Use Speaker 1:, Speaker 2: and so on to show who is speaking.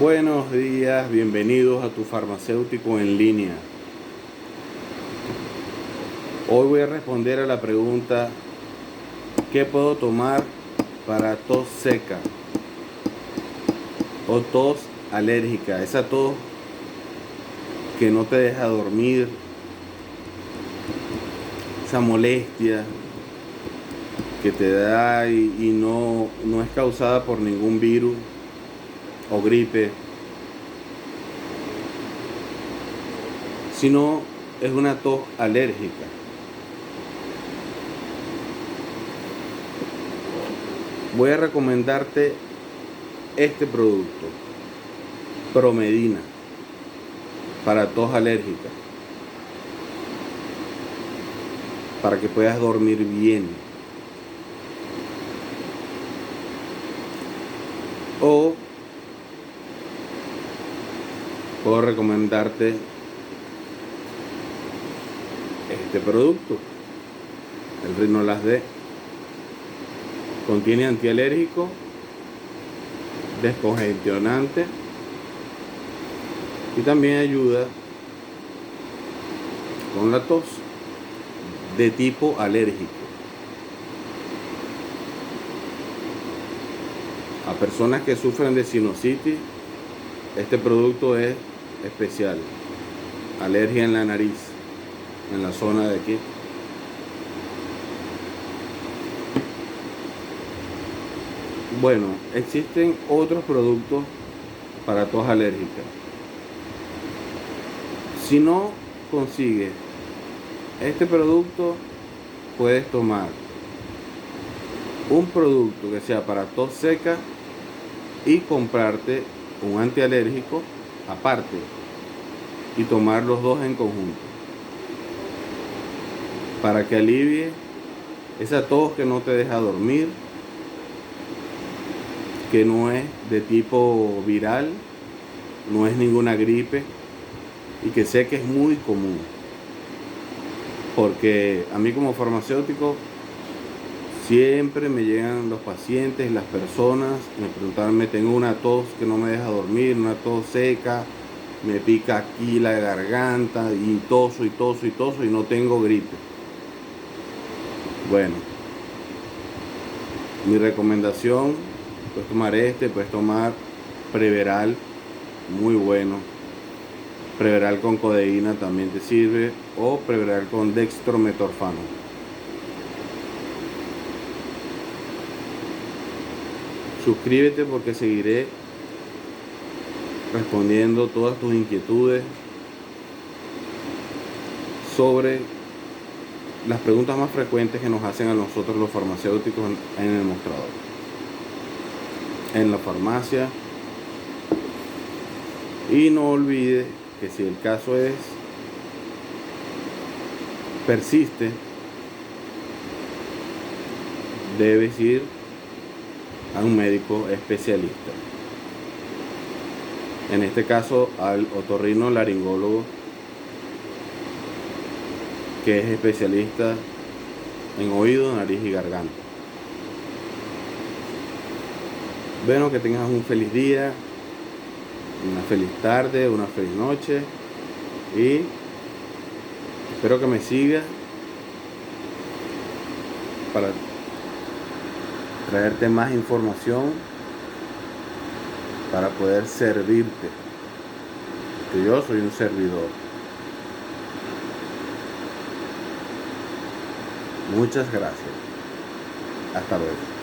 Speaker 1: Buenos días, bienvenidos a tu farmacéutico en línea. Hoy voy a responder a la pregunta: ¿qué puedo tomar para tos seca o tos alérgica? Esa tos que no te deja dormir, esa molestia que te da y no es causada por ningún virus o gripe, sino es una tos alérgica. Voy a recomendarte este producto, Promedina, para tos alérgica, para que puedas dormir bien. O puedo recomendarte este producto, el Rinolas D. Contiene antialérgico, descongestionante y también ayuda con la tos de tipo alérgico. A personas que sufren de sinusitis, este producto es especial. Alergia en la nariz, en la zona de aquí. Bueno, existen otros productos para tos alérgica. Si no consigues este producto, puedes tomar un producto que sea para tos seca y comprarte un antialérgico aparte y tomar los dos en conjunto para que alivie esa tos que no te deja dormir, que no es de tipo viral, no es ninguna gripe y que sé que es muy común, porque a mí como farmacéutico siempre me llegan los pacientes, las personas, me preguntan: tengo una tos que no me deja dormir, una tos seca, me pica aquí la garganta y toso y no tengo gripe. Bueno, mi recomendación: puedes tomar puedes tomar Preveral, muy bueno. Preveral con codeína también te sirve, o Preveral con dextrometorfano. Suscríbete porque seguiré respondiendo todas tus inquietudes sobre las preguntas más frecuentes que nos hacen a nosotros los farmacéuticos en el mostrador, en la farmacia. Y no olvides que si el caso persiste, debes ir a un médico especialista, en este caso al otorrinolaringólogo, que es especialista en oído, nariz y garganta. Bueno, que tengas un feliz día, una feliz tarde, una feliz noche, y espero que me sigas para traerte más información, para poder servirte, que yo soy un servidor. Muchas gracias. Hasta luego.